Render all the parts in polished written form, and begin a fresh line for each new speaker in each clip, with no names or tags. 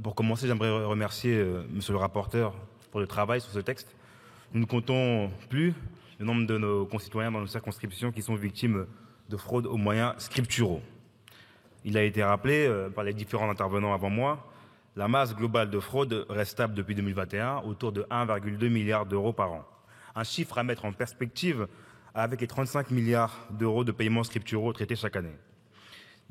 Pour commencer, j'aimerais remercier Monsieur le rapporteur pour le travail sur ce texte. Nous ne comptons plus le nombre de nos concitoyens dans nos circonscriptions qui sont victimes de fraude aux moyens scripturaux. Il a été rappelé par les différents intervenants avant moi, la masse globale de fraude reste stable depuis 2021, autour de 1,2 milliard d'euros par an. Un chiffre à mettre en perspective avec les 35 milliards d'euros de paiements scripturaux traités chaque année.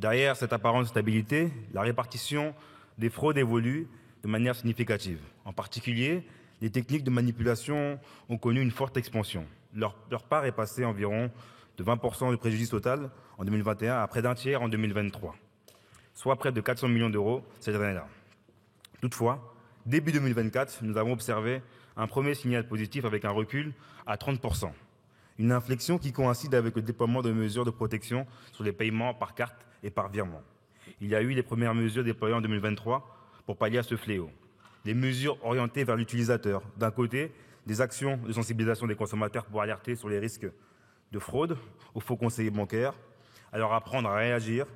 Derrière cette apparente stabilité, la répartition des fraudes évolue de manière significative. En particulier, les techniques de manipulation ont connu une forte expansion. Leur part est passée environ de 20% de préjudice total en 2021 à près d'un tiers en 2023, soit près de 400 millions d'euros cette année-là. Toutefois, début 2024, nous avons observé un premier signal positif avec un recul à 30%. Une inflexion qui coïncide avec le déploiement de mesures de protection sur les paiements par carte et par virement. Il y a eu les premières mesures déployées en 2023 pour pallier à ce fléau. Des mesures orientées vers l'utilisateur. D'un côté, des actions de sensibilisation des consommateurs pour alerter sur les risques de fraude aux faux conseillers bancaires, à leur apprendre à réagir,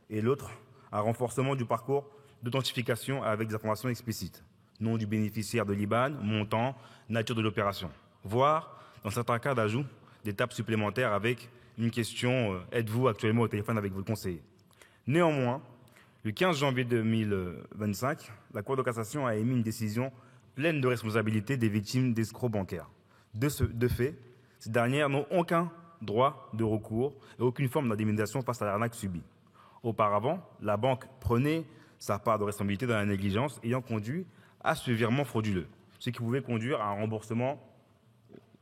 et l'autre, un renforcement du parcours d'authentification avec des informations explicites. Nom du bénéficiaire de l'IBAN, montant, nature de l'opération. Voire, dans certains cas d'ajout, d'étapes supplémentaires avec une question « Êtes-vous actuellement au téléphone avec votre conseiller ?» Néanmoins, le 15 janvier 2025, la Cour de cassation a émis une décision pleine de responsabilité des victimes d'escrocs bancaires. De fait, ces dernières n'ont aucun droit de recours et aucune forme d'indemnisation face à l'arnaque subie. Auparavant, la banque prenait sa part de responsabilité dans la négligence ayant conduit à ce virement frauduleux, ce qui pouvait conduire à un remboursement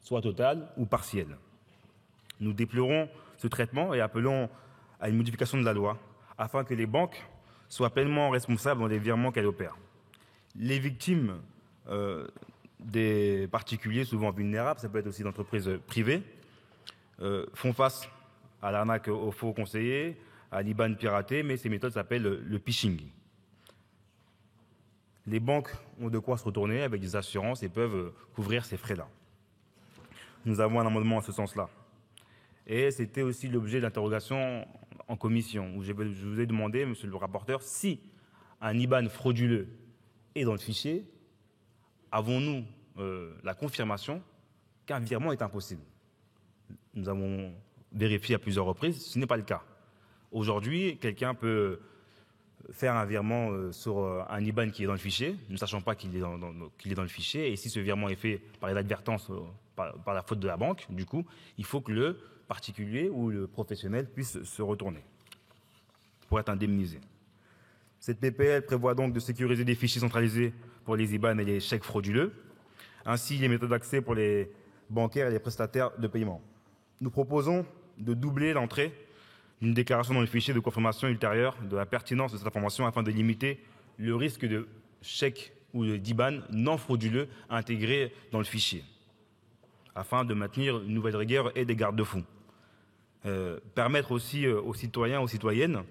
soit total ou partiel. Nous déplorons ce traitement et appelons à une modification de la loi afin que les banques soient pleinement responsables dans les virements qu'elles opèrent. Les victimes des particuliers souvent vulnérables, ça peut être aussi d'entreprises privées, font face à l'arnaque aux faux conseillers, à l'IBAN piraté, mais ces méthodes s'appellent le phishing. Les banques ont de quoi se retourner avec des assurances et peuvent couvrir ces frais-là. Nous avons un amendement à ce sens-là. Et c'était aussi l'objet d'interrogation en commission, où je vous ai demandé, monsieur le rapporteur, si un IBAN frauduleux est dans le fichier, avons-nous la confirmation qu'un virement est impossible? Nous avons vérifié à plusieurs reprises, ce n'est pas le cas. Aujourd'hui, quelqu'un peut faire un virement sur un IBAN qui est dans le fichier, ne sachant pas qu'il est dans le fichier, et si ce virement est fait par inadvertance, par la faute de la banque, du coup, il faut que le particulier ou le professionnel puisse se retourner pour être indemnisé. Cette PPL prévoit donc de sécuriser des fichiers centralisés pour les IBAN et les chèques frauduleux, ainsi les méthodes d'accès pour les bancaires et les prestataires de paiement. Nous proposons de doubler l'entrée d'une déclaration dans le fichier de confirmation ultérieure de la pertinence de cette information afin de limiter le risque de chèque ou d'IBAN non frauduleux intégrés dans le fichier, afin de maintenir une nouvelle rigueur et des garde-fous. Permettre aussi aux citoyens, aux citoyennes,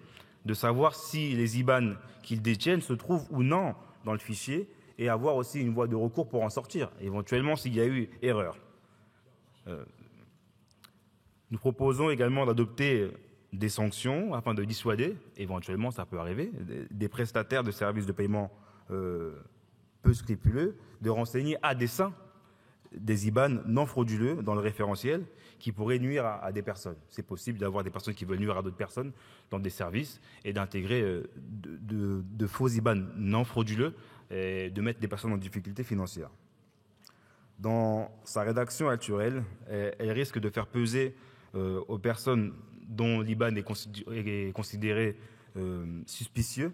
de savoir si les IBAN qu'ils détiennent se trouvent ou non dans le fichier et avoir aussi une voie de recours pour en sortir, éventuellement s'il y a eu erreur. Nous proposons également d'adopter des sanctions afin de dissuader, éventuellement ça peut arriver, des prestataires de services de paiement peu scrupuleux de renseigner à dessein des IBAN non frauduleux dans le référentiel qui pourraient nuire à des personnes. C'est possible d'avoir des personnes qui veulent nuire à d'autres personnes dans des services et d'intégrer de faux IBAN non frauduleux et de mettre des personnes en difficulté financière. Dans sa rédaction actuelle, elle risque de faire peser aux personnes dont l'IBAN est considéré suspicieux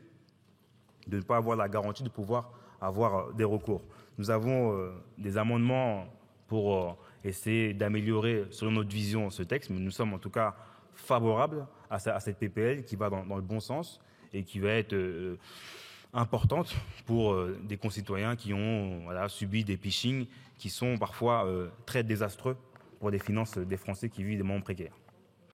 de ne pas avoir la garantie de pouvoir avoir des recours. Nous avons des amendements pour essayer d'améliorer, selon notre vision, ce texte, mais nous sommes en tout cas favorables à cette PPL qui va dans le bon sens et qui va être importante pour des concitoyens qui ont subi des phishing qui sont parfois très désastreux pour les finances des Français qui vivent des moments précaires.